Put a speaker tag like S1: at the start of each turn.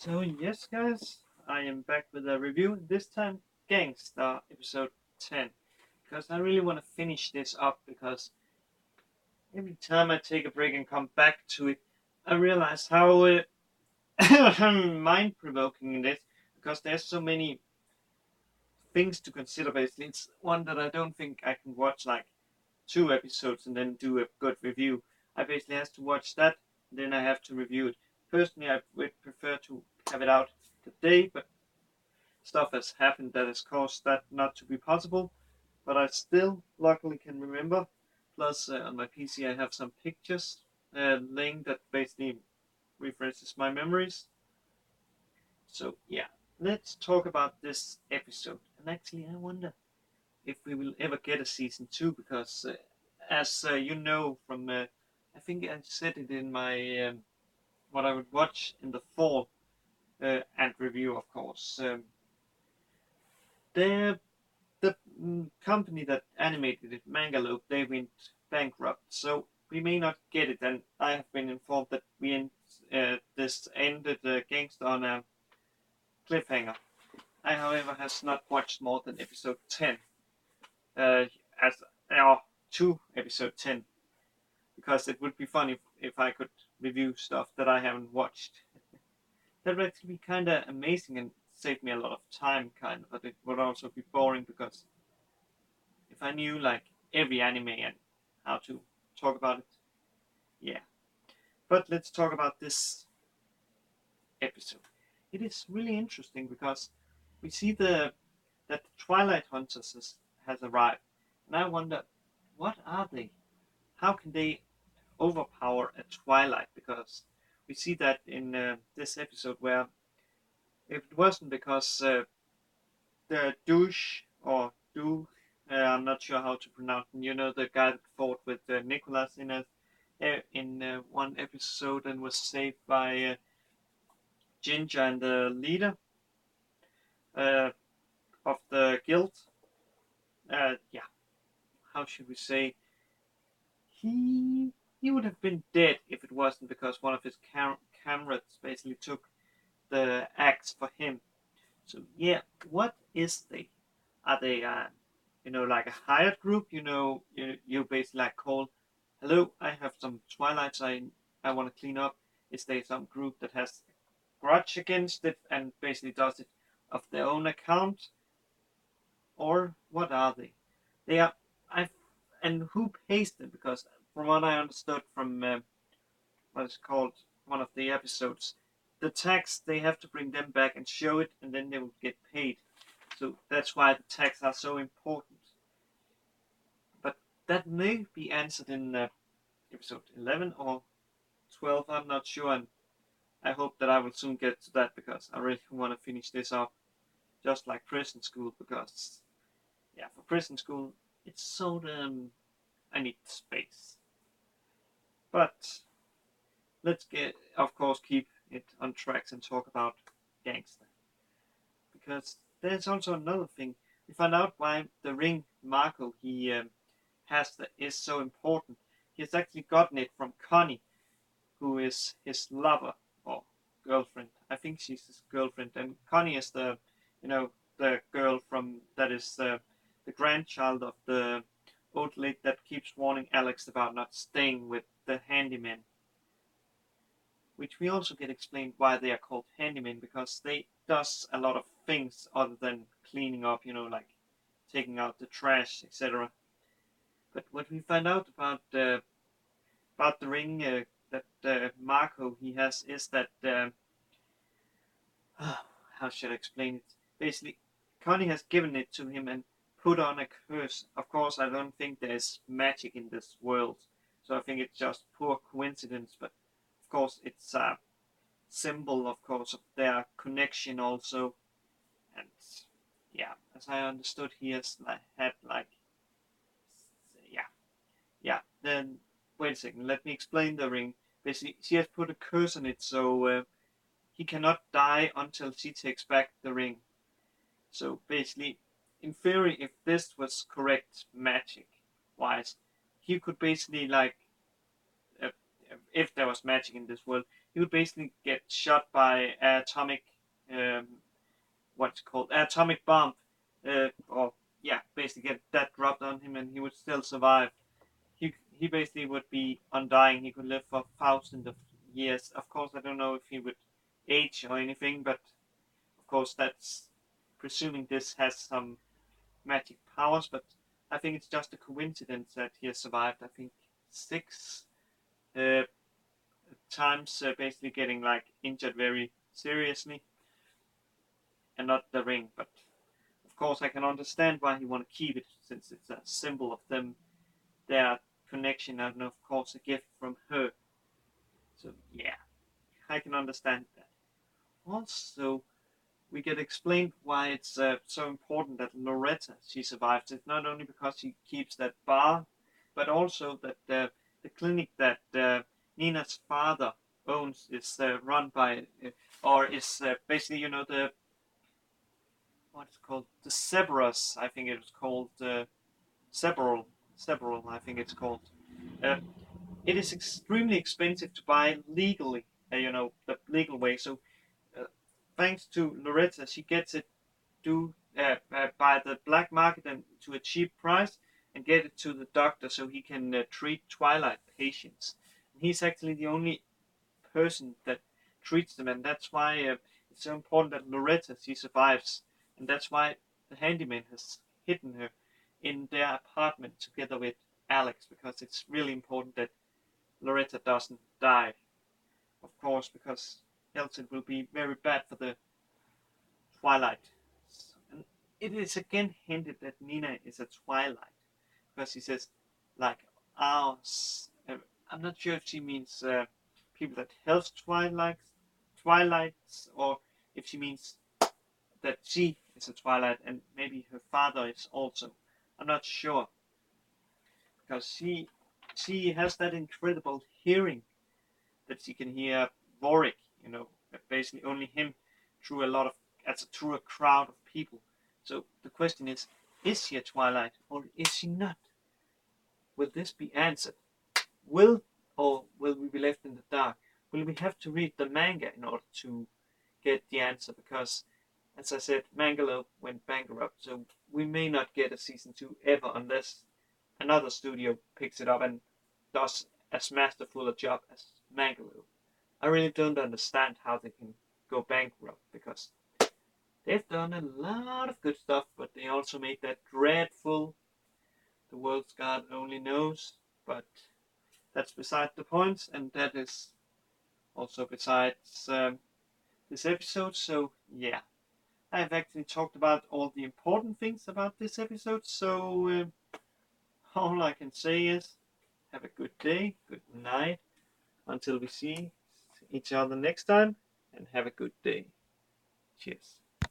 S1: So yes, guys, I am back with a review. This time, Gangsta episode 10, because I really want to finish this up. Because every time I take a break and come back to it, I realize how mind-provoking it is. Because there's so many things to consider. Basically, it's one that I don't think I can watch like two episodes and then do a good review. I basically have to watch that, then I have to review it. Personally, I would prefer to have it out today, but stuff has happened that has caused that not to be possible, but I still luckily can remember. Plus, on my PC, I have some pictures laying that basically refreshes my memories. So, yeah, let's talk about this episode. And actually, I wonder if we will ever get a season 2 because, as you know from, I think I said it in my what I would watch in the fall and review, of course. The company that animated it, Mangalope, they went bankrupt. So we may not get it. And I have been informed that this ended Gangsta on a cliffhanger. I, however, has not watched more than episode 10, uh, as to episode 10, because it would be fun if I could review stuff that I haven't watched. That would actually be kind of amazing and save me a lot of time, kind of, but it would also be boring because if I knew like every anime and how to talk about it, yeah. But let's talk about this episode. It is really interesting because we see that the Twilight Hunters has arrived, and I wonder what are they? How can they overpower a Twilight? Because we see that in this episode where if it wasn't because the douche or do I'm not sure how to pronounce him. You know, the guy that fought with Nicholas in one episode and was saved by Ginger and the leader uh, of the guild. Yeah, how should we say? He he would have been dead if it wasn't because one of his comrades basically took the axe for him. So yeah, what is they? Are they like a hired group? You basically like call, hello, I have some Twilights I want to clean up. Is there some group that has a grudge against it and basically does it of their own account, or what are they? They are I and who pays them? Because from what I understood from what is called one of the episodes, the tax they have to bring them back and show it, and then they will get paid. So that's why the tags are so important. But that may be answered in episode 11 or 12. I'm not sure, and I hope that I will soon get to that because I really want to finish this up, just like prison school. Because yeah, for prison school, it's so I need space. But let's of course, keep it on tracks and talk about Gangsta. Because there's also another thing. We find out why the ring Marco he has that is so important. He has actually gotten it from Connie, who is his lover or girlfriend. I think she's his girlfriend, and Connie is the girl from that is the grandchild of the old lady that keeps warning Alex about not staying with the handyman. Which we also get explained why they are called handymen because they does a lot of things other than cleaning up, like taking out the trash, etc. But what we find out about the ring that Marco he has is that how should I explain it? Basically, Connie has given it to him and put on a curse. Of course, I don't think there's magic in this world, so I think it's just pure coincidence. But of course, it's a symbol, of course, of their connection also. And yeah, as I understood, he has had like yeah, yeah. Then wait a second, let me explain the ring. Basically, she has put a curse on it, so he cannot die until she takes back the ring. So basically, in theory, if this was correct magic wise, he could basically like uh, if there was magic in this world, he would basically get shot by atomic, um, what's it called, atomic bomb, or yeah, basically get that dropped on him, and he would still survive. He basically would be undying. He could live for thousands of years. Of course, I don't know if he would age or anything, but of course that's presuming this has some magic powers. But I think it's just a coincidence that he has survived. I think 6 times, basically getting like injured very seriously, and not the ring. But of course, I can understand why he want to keep it since it's a symbol of their connection, and of course a gift from her. So yeah, I can understand that. Also, we get explained why it's so important that Loretta she survives. It's not only because she keeps that bar, but also that the clinic that Nina's father owns is run by, or is basically, the what's called, the Cerberus. I think it's called Several, Several. I think it's called. Uh, it is extremely expensive to buy legally. The legal way. So uh, thanks to Loretta, she gets it by the black market and to a cheap price, and get it to the doctor so he can treat Twilight patients. And he's actually the only person that treats them, and that's why it's so important that Loretta she survives, and that's why the handyman has hidden her in their apartment together with Alex, because it's really important that Loretta doesn't die, of course, because else it will be very bad for the Twilight. And it is again hinted that Nina is a Twilight, because she says, like, ours. I'm not sure if she means people that help Twilights, or if she means that she is a Twilight and maybe her father is also. I'm not sure, because she has that incredible hearing that she can hear Vorik, basically only him through through a crowd of people. So the question is she a Twilight or is she not? Will this be answered? Will or will we be left in the dark? Will we have to read the manga in order to get the answer? Because, as I said, Mangalope went bankrupt, so we may not get a season 2 ever unless another studio picks it up and does as masterful a job as Mangalope. I really don't understand how they can go bankrupt, because they've done a lot of good stuff, but they also made that dreadful The World's God Only Knows. But that's beside the point, and that is also besides this episode. So yeah, I've actually talked about all the important things about this episode. So all I can say is have a good day, good night, until we see each other next time, and have a good day. Cheers.